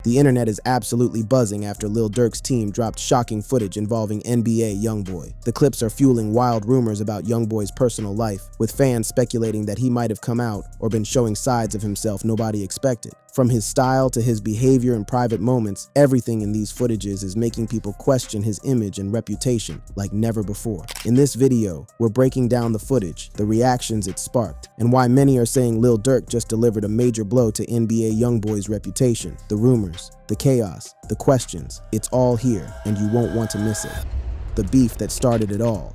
The internet is absolutely buzzing after Lil Durk's team dropped shocking footage involving NBA YoungBoy. The clips are fueling wild rumors about YoungBoy's personal life, with fans speculating that he might have come out or been showing sides of himself nobody expected. From his style to his behavior in private moments, everything in these footages is making people question his image and reputation like never before. In this video, we're breaking down the footage, the reactions it sparked, and why many are saying Lil Durk just delivered a major blow to NBA YoungBoy's reputation. The rumors, the chaos, the questions, it's all here, and you won't want to miss it. The beef that started it all.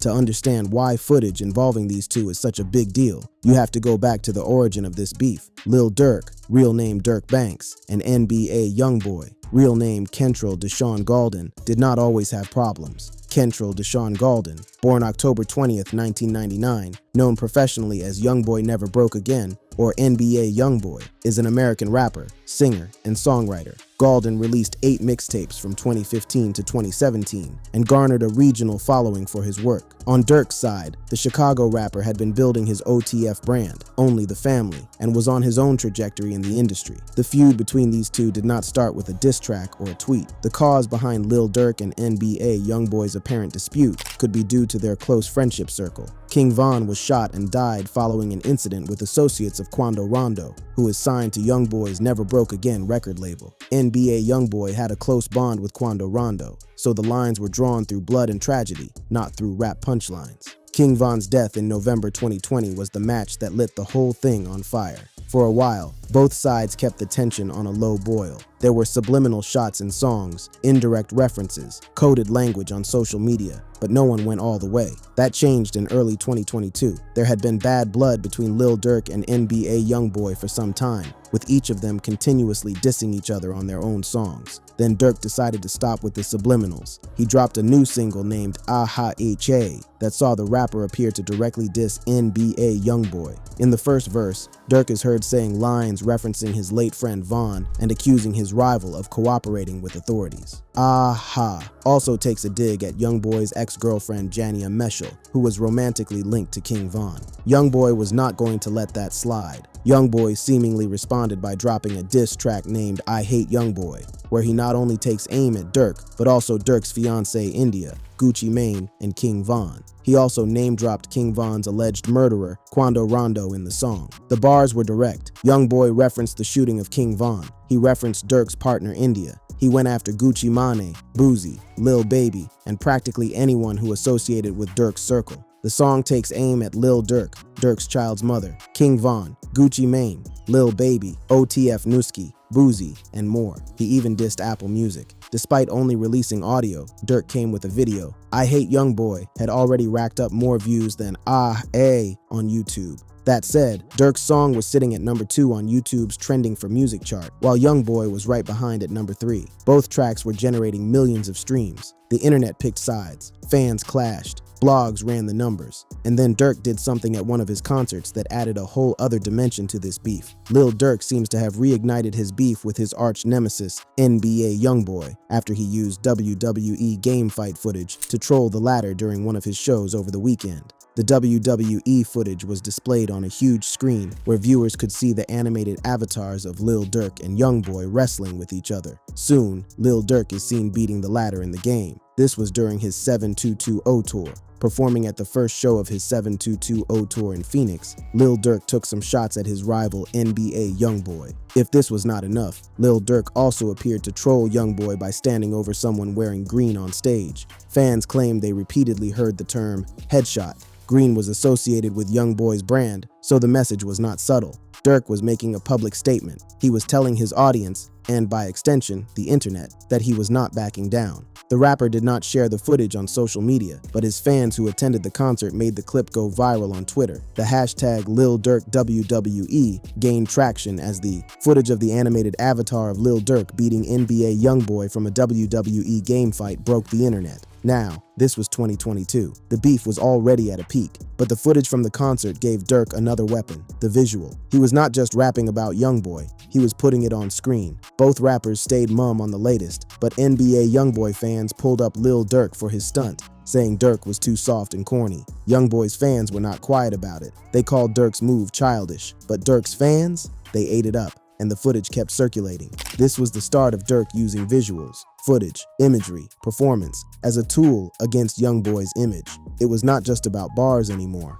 To understand why footage involving these two is such a big deal, you have to go back to the origin of this beef. Lil Durk, real name Dirk Banks, and NBA YoungBoy, real name Kentrell Deshaun Gaulden, did not always have problems. Kentrell Deshaun Gaulden, born October 20th, 1999, known professionally as YoungBoy Never Broke Again, or NBA YoungBoy, is an American rapper, singer, and songwriter. Gaulden released 8 mixtapes from 2015 to 2017 and garnered a regional following for his work. On Durk's side, the Chicago rapper had been building his OTF brand, Only the Family, and was on his own trajectory in the industry. The feud between these two did not start with a diss track or a tweet. The cause behind Lil Durk and NBA YoungBoy's apparent dispute could be due to their close friendship circle. King Von was shot and died following an incident with associates of Quando Rondo, who is signed to YoungBoy's Never Broke Again record label. NBA YoungBoy had a close bond with Quando Rondo, so the lines were drawn through blood and tragedy, not through rap punchlines. King Von's death in November 2020 was the match that lit the whole thing on fire. For a while, both sides kept the tension on a low boil. There were subliminal shots in songs, indirect references, coded language on social media, but no one went all the way. That changed in early 2022. There had been bad blood between Lil Durk and NBA YoungBoy for some time, with each of them continuously dissing each other on their own songs. Then Durk decided to stop with the subliminals. He dropped a new single named Aha Ha that saw the rapper appear to directly diss NBA YoungBoy. In the first verse, Durk is heard saying lines referencing his late friend Von and accusing his rival of cooperating with authorities. Aha also takes a dig at YoungBoy's ex-girlfriend Jania Meshel, who was romantically linked to King Von. YoungBoy was not going to let that slide. YoungBoy seemingly responded by dropping a diss track named I Hate YoungBoy, where he not only takes aim at Durk, but also Durk's fiancée India, Gucci Mane, and King Von. He also name-dropped King Von's alleged murderer, Quando Rondo, in the song. The bars were direct. YoungBoy referenced the shooting of King Von. He referenced Durk's partner India. He went after Gucci Mane, Boozy, Lil Baby, and practically anyone who associated with Durk's circle. The song takes aim at Lil Durk, Durk's child's mother, King Von, Gucci Mane, Lil Baby, OTF Newski, Boozy, and more. He even dissed Apple Music. Despite only releasing audio, Durk came with a video. I Hate YoungBoy had already racked up more views than on YouTube. That said, Durk's song was sitting at number 2 on YouTube's Trending for Music chart, while YoungBoy was right behind at number 3. Both tracks were generating millions of streams. The internet picked sides. Fans clashed. Blogs ran the numbers. And then Durk did something at one of his concerts that added a whole other dimension to this beef. Lil Durk seems to have reignited his beef with his arch nemesis, NBA YoungBoy, after he used WWE game fight footage to troll the latter during one of his shows over the weekend. The WWE footage was displayed on a huge screen where viewers could see the animated avatars of Lil Durk and YoungBoy wrestling with each other. Soon, Lil Durk is seen beating the latter in the game. This was during his 7220 tour. Performing at the first show of his 7220 tour in Phoenix, Lil Durk took some shots at his rival NBA YoungBoy. If this was not enough, Lil Durk also appeared to troll YoungBoy by standing over someone wearing green on stage. Fans claimed they repeatedly heard the term headshot. Green was associated with YoungBoy's brand, so the message was not subtle. Durk was making a public statement. He was telling his audience, and by extension, the internet, that he was not backing down. The rapper did not share the footage on social media, but his fans who attended the concert made the clip go viral on Twitter. The hashtag LilDurkWWE gained traction as the footage of the animated avatar of Lil Durk beating NBA YoungBoy from a WWE game fight broke the internet. Now, this was 2022. The beef was already at a peak, but the footage from the concert gave Durk another weapon, the visual. He was not just rapping about YoungBoy, he was putting it on screen. Both rappers stayed mum on the latest, but NBA YoungBoy fans pulled up Lil Durk for his stunt, saying Durk was too soft and corny. YoungBoy's fans were not quiet about it. They called Durk's move childish, but Durk's fans, they ate it up. and the footage kept circulating. This was the start of Durk using visuals, footage, imagery, performance as a tool against YoungBoy's image. It was not just about bars anymore.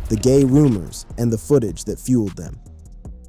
The gay rumors and the footage that fueled them.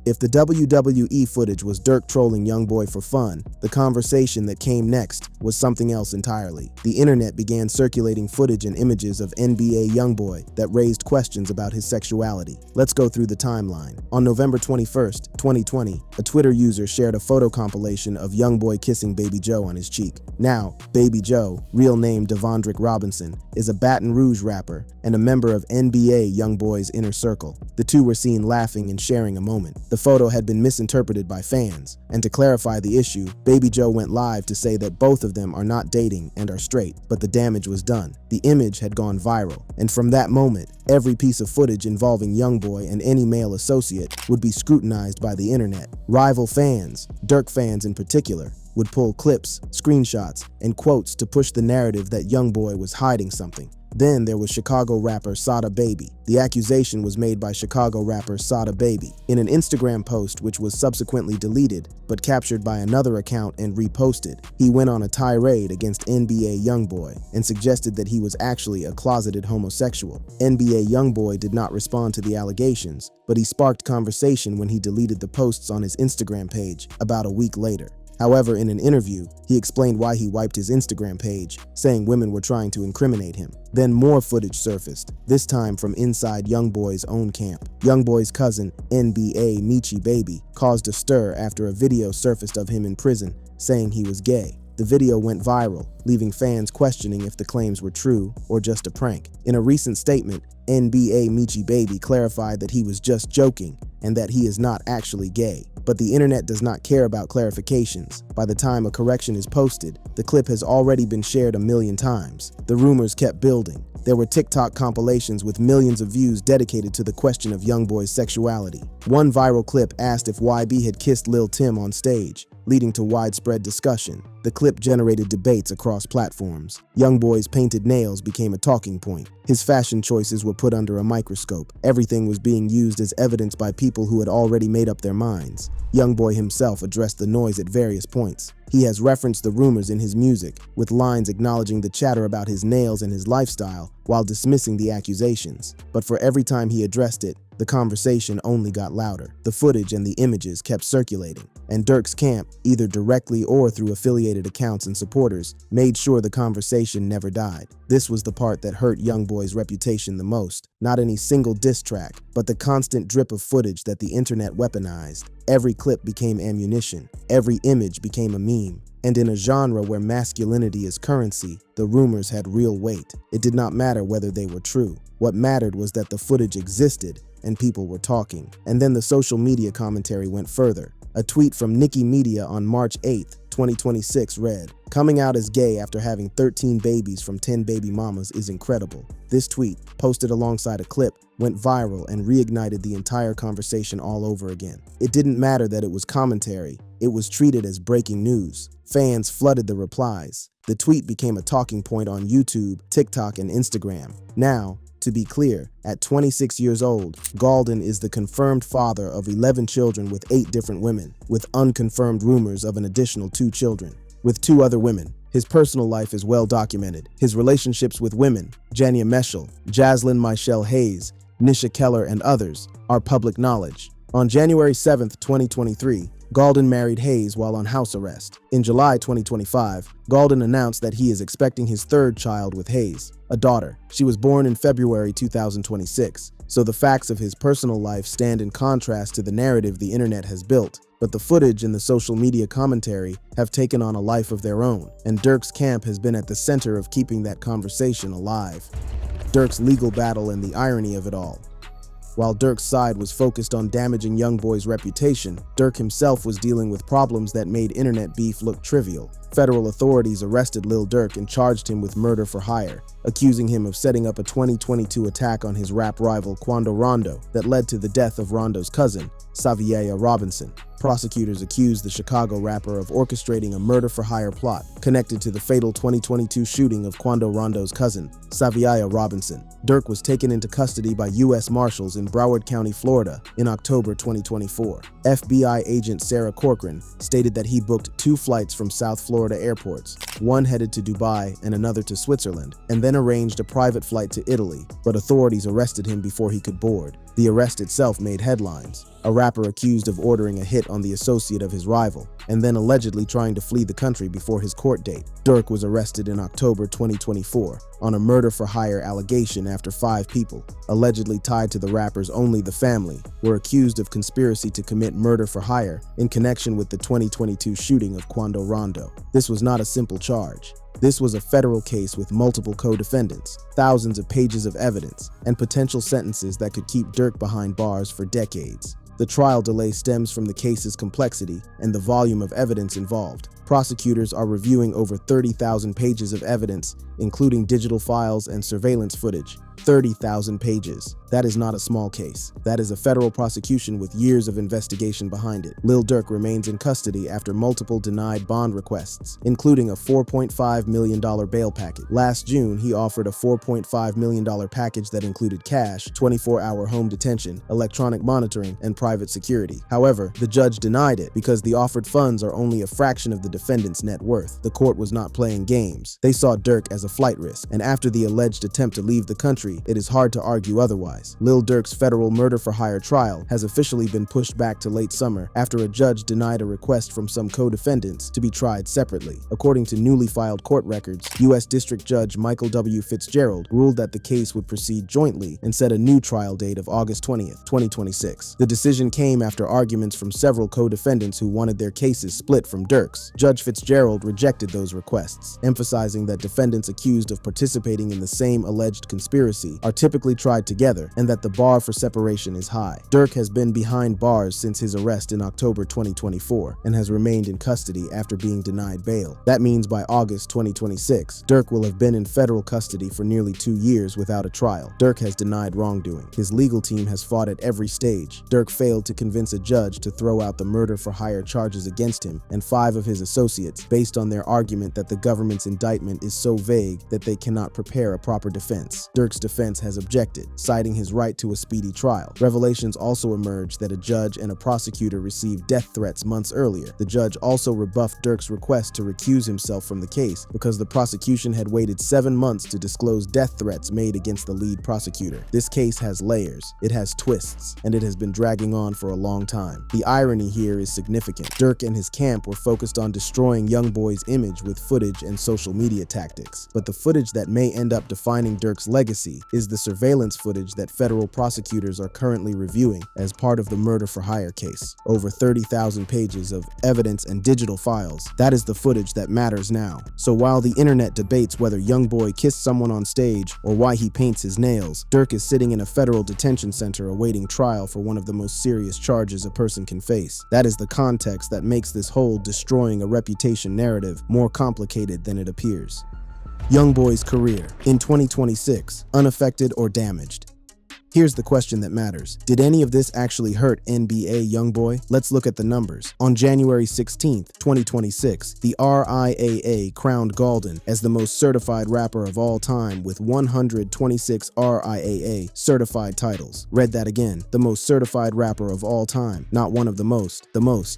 If the WWE footage was Durk trolling YoungBoy for fun, the conversation that came next was something else entirely. The internet began circulating footage and images of NBA YoungBoy that raised questions about his sexuality. Let's go through the timeline. On November 21st, 2020, a Twitter user shared a photo compilation of YoungBoy kissing Baby Joe on his cheek. Now, Baby Joe, real name Devondrick Robinson, is a Baton Rouge rapper and a member of NBA YoungBoy's inner circle. The two were seen laughing and sharing a moment. The photo had been misinterpreted by fans, and to clarify the issue, Baby Joe went live to say that both of them are not dating and are straight, but the damage was done. The image had gone viral, and from that moment, every piece of footage involving YoungBoy and any male associate would be scrutinized by the internet. Rival fans, Durk fans in particular, would pull clips, screenshots, and quotes to push the narrative that YoungBoy was hiding something. Then there was Chicago rapper Sada Baby. The accusation was made by Chicago rapper Sada Baby in an Instagram post which was subsequently deleted but captured by another account and reposted. He went on a tirade against NBA YoungBoy and suggested that he was actually a closeted homosexual. NBA YoungBoy did not respond to the allegations, but he sparked conversation when he deleted the posts on his Instagram page about a week later. However, in an interview, he explained why he wiped his Instagram page, saying women were trying to incriminate him. Then more footage surfaced, this time from inside YoungBoy's own camp. YoungBoy's cousin, NBA Michi Baby, caused a stir after a video surfaced of him in prison, saying he was gay. The video went viral, leaving fans questioning if the claims were true or just a prank. In a recent statement, NBA Michi Baby clarified that he was just joking and that he is not actually gay. But the internet does not care about clarifications. By the time a correction is posted, the clip has already been shared 1 million times. The rumors kept building. There were TikTok compilations with millions of views dedicated to the question of YoungBoy's sexuality. One viral clip asked if YB had kissed Lil Tim on stage, leading to widespread discussion. The clip generated debates across platforms. YoungBoy's painted nails became a talking point. His fashion choices were put under a microscope. Everything was being used as evidence by people who had already made up their minds. YoungBoy himself addressed the noise at various points. He has referenced the rumors in his music, with lines acknowledging the chatter about his nails and his lifestyle while dismissing the accusations. But for every time he addressed it, the conversation only got louder. The footage and the images kept circulating, and Durk's camp, either directly or through affiliated accounts and supporters, made sure the conversation never died. This was the part that hurt YoungBoy's reputation the most. Not any single diss track, but the constant drip of footage that the internet weaponized. Every clip became ammunition. Every image became a meme. And in a genre where masculinity is currency, the rumors had real weight. It did not matter whether they were true. What mattered was that the footage existed and people were talking. And then the social media commentary went further. A tweet from Nicki Media on March 8th, 2026 read, "Coming out as gay after having 13 babies from 10 baby mamas is incredible." This tweet, posted alongside a clip, went viral and reignited the entire conversation all over again. It didn't matter that it was commentary. It was treated as breaking news. Fans flooded the replies. The tweet became a talking point on YouTube, TikTok, and Instagram. Now, to be clear, at 26 years old, Galden is the confirmed father of 11 children with 8 different women, with unconfirmed rumors of an additional 2 children, with 2 other women. His personal life is well documented. His relationships with women, Jania Meschel, Jaslyn Michelle Hayes, Nisha Keller, and others, are public knowledge. On January 7th, 2023, Galden married Hayes while on house arrest. In July 2025, Galden announced that he is expecting his 3rd child with Hayes, a daughter. She was born in February 2026, so the facts of his personal life stand in contrast to the narrative the internet has built. But the footage and the social media commentary have taken on a life of their own, and Durk's camp has been at the center of keeping that conversation alive. Durk's legal battle and the irony of it all. While Durk's side was focused on damaging YoungBoy's reputation, Durk himself was dealing with problems that made internet beef look trivial. Federal authorities arrested Lil Durk and charged him with murder for hire, accusing him of setting up a 2022 attack on his rap rival Quando Rondo that led to the death of Rondo's cousin, Saviaya Robinson. Prosecutors accused the Chicago rapper of orchestrating a murder-for-hire plot connected to the fatal 2022 shooting of Quando Rondo's cousin, Saviaya Robinson. Durk was taken into custody by U.S. Marshals in Broward County, Florida, in October 2024. FBI agent Sarah Corcoran stated that he booked 2 flights from South Florida airports, one headed to Dubai and another to Switzerland, and then arranged a private flight to Italy, but authorities arrested him before he could board. The arrest itself made headlines. A rapper accused of ordering a hit on the associate of his rival, and then allegedly trying to flee the country before his court date. Durk was arrested in October 2024 on a murder-for-hire allegation after 5 people, allegedly tied to the rapper's Only the Family, were accused of conspiracy to commit murder for hire in connection with the 2022 shooting of Quando Rondo. This was not a simple charge. This was a federal case with multiple co-defendants, thousands of pages of evidence, and potential sentences that could keep Durk behind bars for decades. The trial delay stems from the case's complexity and the volume of evidence involved. Prosecutors are reviewing over 30,000 pages of evidence, including digital files and surveillance footage. 30,000 pages. That is not a small case. That is a federal prosecution with years of investigation behind it. Lil Durk remains in custody after multiple denied bond requests, including a $4.5 million bail package. Last June, he offered a $4.5 million package that included cash, 24-hour home detention, electronic monitoring, and private security. However, the judge denied it because the offered funds are only a fraction of the defendant's net worth. The court was not playing games. They saw Durk as a flight risk, and after the alleged attempt to leave the country, it is hard to argue otherwise. Lil Durk's federal murder-for-hire trial has officially been pushed back to late summer after a judge denied a request from some co-defendants to be tried separately. According to newly filed court records, U.S. District Judge Michael W. Fitzgerald ruled that the case would proceed jointly and set a new trial date of August 20th, 2026. The decision came after arguments from several co-defendants who wanted their cases split from Durk's. Judge Fitzgerald rejected those requests, emphasizing that defendants accused of participating in the same alleged conspiracy are typically tried together and that the bar for separation is high. Durk has been behind bars since his arrest in October 2024 and has remained in custody after being denied bail. That means by August 2026, Durk will have been in federal custody for nearly 2 years without a trial. Durk has denied wrongdoing. His legal team has fought at every stage. Durk failed to convince a judge to throw out the murder-for-hire charges against him and 5 of his associates based on their argument that the government's indictment is so vague that they cannot prepare a proper defense. Durk's defense has objected, citing his right to a speedy trial. Revelations also emerged that a judge and a prosecutor received death threats months earlier. The judge also rebuffed Durk's request to recuse himself from the case because the prosecution had waited 7 months to disclose death threats made against the lead prosecutor. This case has layers, it has twists, and it has been dragging on for a long time. The irony here is significant. Durk and his camp were focused on destroying YoungBoy's image with footage and social media tactics, but the footage that may end up defining Durk's legacy is the surveillance footage that federal prosecutors are currently reviewing as part of the murder-for-hire case. Over 30,000 pages of evidence and digital files. That is the footage that matters now. So while the internet debates whether YoungBoy kissed someone on stage or why he paints his nails, Durk is sitting in a federal detention center awaiting trial for one of the most serious charges a person can face. That is the context that makes this whole destroying a reputation narrative more complicated than it appears. YoungBoy's career in 2026, unaffected or damaged? Here's the question that matters. Did any of this actually hurt NBA YoungBoy? Let's look at the numbers. On January 16th, 2026, the RIAA crowned Golden as the most certified rapper of all time with 126 RIAA certified titles. Read that again. The most certified rapper of all time. Not one of the most.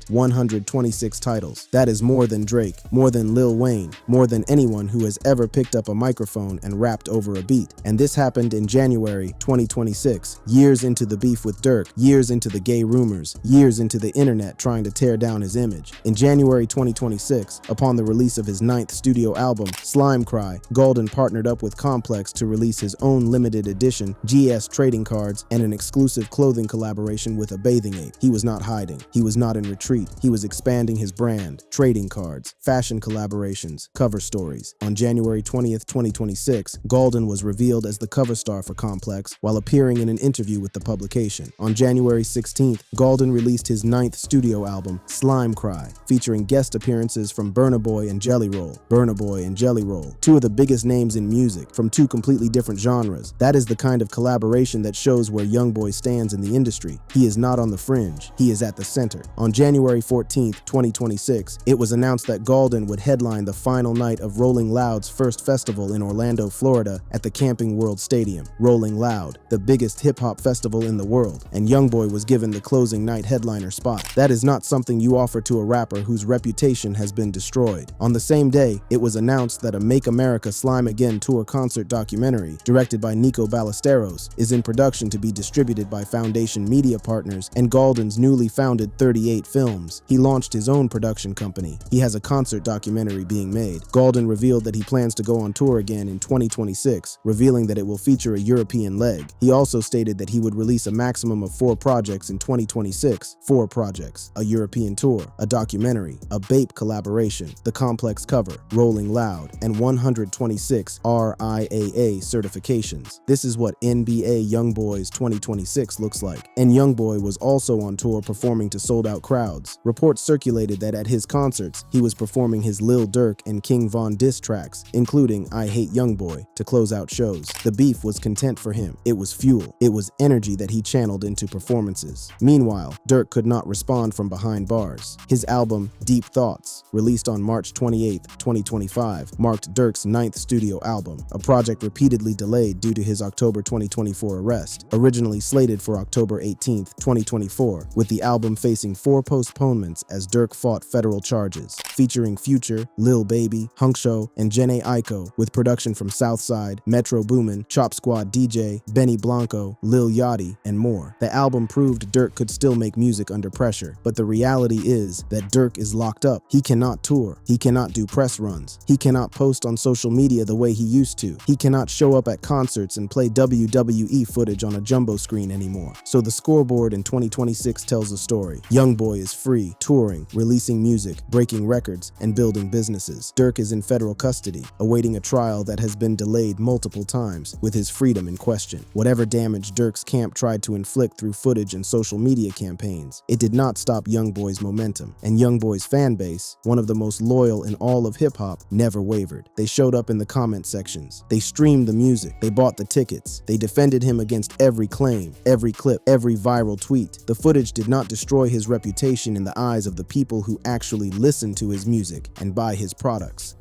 126 titles. That is more than Drake, more than Lil Wayne, more than anyone who has ever picked up a microphone and rapped over a beat. And this happened in January 2026. Years into the beef with Durk, years into the gay rumors, years into the internet trying to tear down his image. In January 2026, upon the release of his 9th studio album, Slime Cry, Golden partnered up with Complex to release his own limited edition GS trading cards and an exclusive clothing collaboration with a bathing ape. He was not hiding. He was not in retreat. He was expanding his brand, trading cards, fashion collaborations, cover stories. On January 20th, 2026, Golden was revealed as the cover star for Complex while appearing sharing in an interview with the publication. On January 16th, Golden released his 9th studio album, Slime Cry, featuring guest appearances from Burna Boy and Jelly Roll. Burna Boy and Jelly Roll, two of the biggest names in music, from two completely different genres. That is the kind of collaboration that shows where YoungBoy stands in the industry. He is not on the fringe, he is at the center. On January 14th, 2026, it was announced that Golden would headline the final night of Rolling Loud's first festival in Orlando, Florida at the Camping World Stadium. Rolling Loud, the biggest hip-hop festival in the world, and YoungBoy was given the closing night headliner spot. That is not something you offer to a rapper whose reputation has been destroyed. On the same day, it was announced that a Make America Slime Again tour concert documentary, directed by Nico Ballesteros, is in production to be distributed by Foundation Media Partners and Golden's newly founded 38 Films. He launched his own production company. He has a concert documentary being made. Golden revealed that he plans to go on tour again in 2026, revealing that it will feature a European leg. He also stated that he would release a maximum of 4 projects in 2026. 4 projects, a European tour, a documentary, a BAPE collaboration, the complex cover, Rolling Loud, and 126 RIAA certifications. This is what NBA YoungBoy's 2026 looks like. And YoungBoy was also on tour performing to sold-out crowds. Reports circulated that at his concerts, he was performing his Lil Durk and King Von diss tracks, including I Hate YoungBoy, to close out shows. The beef was content for him. It was fuel. It was energy that he channeled into performances. Meanwhile, Durk could not respond from behind bars. His album, Deep Thoughts, released on March 28, 2025, marked Durk's 9th studio album, a project repeatedly delayed due to his October 2024 arrest, originally slated for October 18, 2024, with the album facing 4 postponements as Durk fought federal charges. Featuring Future, Lil Baby, Hunkshow, and Jhené Aiko, with production from Southside, Metro Boomin, Chop Squad DJ, Benny Blanco, Lil Yachty, and more. The album proved Durk could still make music under pressure, but the reality is that Durk is locked up. He cannot tour. He cannot do press runs. He cannot post on social media the way he used to. He cannot show up at concerts and play WWE footage on a jumbo screen anymore. So the scoreboard in 2026 tells a story. YoungBoy is free, touring, releasing music, breaking records, and building businesses. Durk is in federal custody, awaiting a trial that has been delayed multiple times, with his freedom in question. Whatever damage Durk's camp tried to inflict through footage and social media campaigns, it did not stop YoungBoy's momentum. And YoungBoy's fan base, one of the most loyal in all of hip-hop, never wavered. They showed up in the comment sections. They streamed the music. They bought the tickets. They defended him against every claim, every clip, every viral tweet. The footage did not destroy his reputation in the eyes of the people who actually listen to his music and buy his products.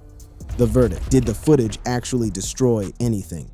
The verdict: did the footage actually destroy anything?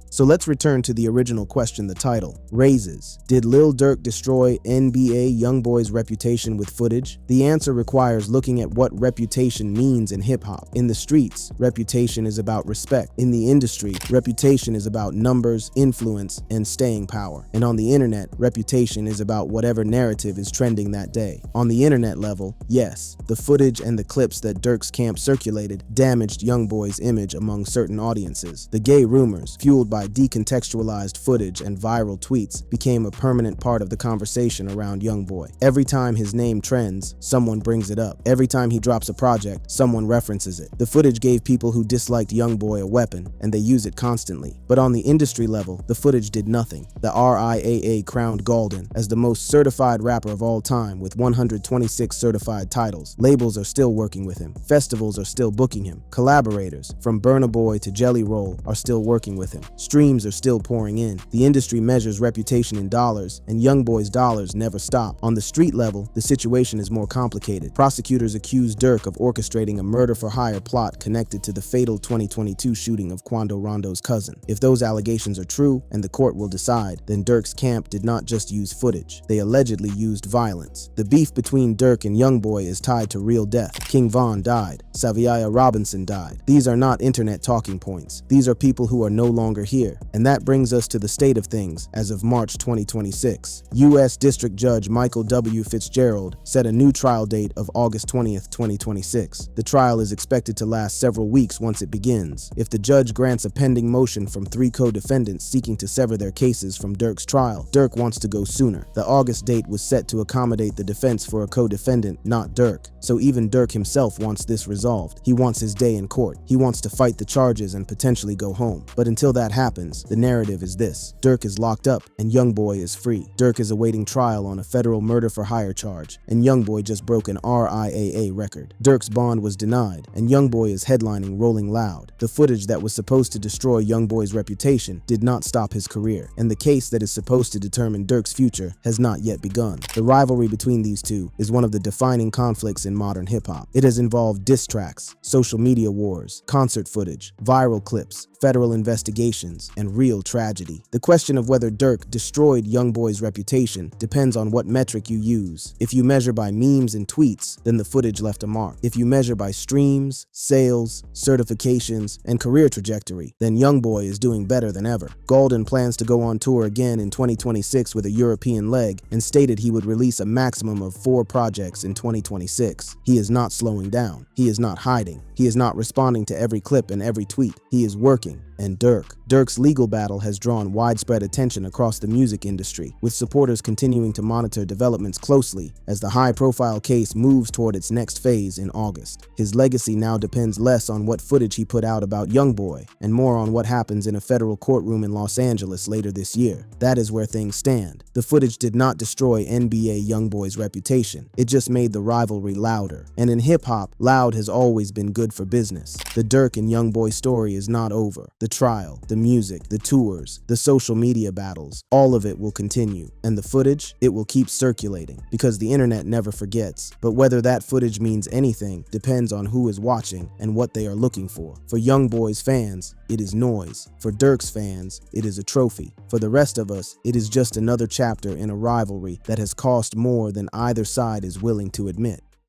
So let's return to the original question the title raises. Did Lil Durk destroy NBA YoungBoy's reputation with footage? The answer requires looking at what reputation means in hip-hop. In the streets, reputation is about respect. In the industry, reputation is about numbers, influence, and staying power. And on the internet, reputation is about whatever narrative is trending that day. On the internet level, yes, the footage and the clips that Durk's camp circulated damaged YoungBoy's image among certain audiences. The gay rumors, fueled by decontextualized footage and viral tweets, became a permanent part of the conversation around YoungBoy. Every time his name trends, someone brings it up. Every time he drops a project, someone references it. The footage gave people who disliked YoungBoy a weapon, and they use it constantly. But on the industry level, the footage did nothing. The RIAA crowned Golden as the most certified rapper of all time with 126 certified titles. Labels are still working with him. Festivals are still booking him. Collaborators, from Burna Boy to Jelly Roll, are still working with him. Streams are still pouring in. The industry measures reputation in dollars, and YoungBoy's dollars never stop. On the street level, the situation is more complicated. Prosecutors accuse Durk of orchestrating a murder-for-hire plot connected to the fatal 2022 shooting of Quando Rondo's cousin. If those allegations are true, and the court will decide, then Durk's camp did not just use footage. They allegedly used violence. The beef between Durk and YoungBoy is tied to real death. King Von died. Saviaya Robinson died. These are not internet talking points. These are people who are no longer here. And that brings us to the state of things as of March 2026. U.S. District Judge Michael W. Fitzgerald set a new trial date of August 20th, 2026. The trial is expected to last several weeks once it begins. If the judge grants a pending motion from 3 co-defendants seeking to sever their cases from Durk's trial, Durk wants to go sooner. The August date was set to accommodate the defense for a co-defendant, not Durk. So even Durk himself wants this resolved. resolved. He wants his day in court. He wants to fight the charges and potentially go home. But until that happens, the narrative is this: Durk is locked up and YoungBoy is free. Durk is awaiting trial on a federal murder-for-hire charge, and YoungBoy just broke an RIAA record. Durk's bond was denied, and YoungBoy is headlining Rolling Loud. The footage that was supposed to destroy YoungBoy's reputation did not stop his career, and the case that is supposed to determine Durk's future has not yet begun. The rivalry between these two is one of the defining conflicts in modern hip-hop. It has involved diss tracks, social media wars, concert footage, viral clips, federal investigations, and real tragedy. The question of whether Durk destroyed YoungBoy's reputation depends on what metric you use. If you measure by memes and tweets, then the footage left a mark. If you measure by streams, sales, certifications, and career trajectory, then YoungBoy is doing better than ever. Golden plans to go on tour again in 2026 with a European leg and stated he would release a maximum of 4 projects in 2026. He is not slowing down. He is not hiding. He is not responding to every clip and every tweet. He is working. And Durk's legal battle has drawn widespread attention across the music industry, with supporters continuing to monitor developments closely as the high-profile case moves toward its next phase in August. His legacy now depends less on what footage he put out about YoungBoy and more on what happens in a federal courtroom in Los Angeles later this year. That is where things stand. The footage did not destroy NBA YoungBoy's reputation. It just made the rivalry louder. And in hip-hop, loud has always been good for business. The Durk and YoungBoy story is not over. The trial, the music, the tours, the social media battles, all of it will continue. And the footage, it will keep circulating because the internet never forgets. But whether that footage means anything depends on who is watching and what they are looking for. For YoungBoy's fans, it is noise. For Durk's fans, it is a trophy. For the rest of us, it is just another chapter in a rivalry that has cost more than either side is willing to admit.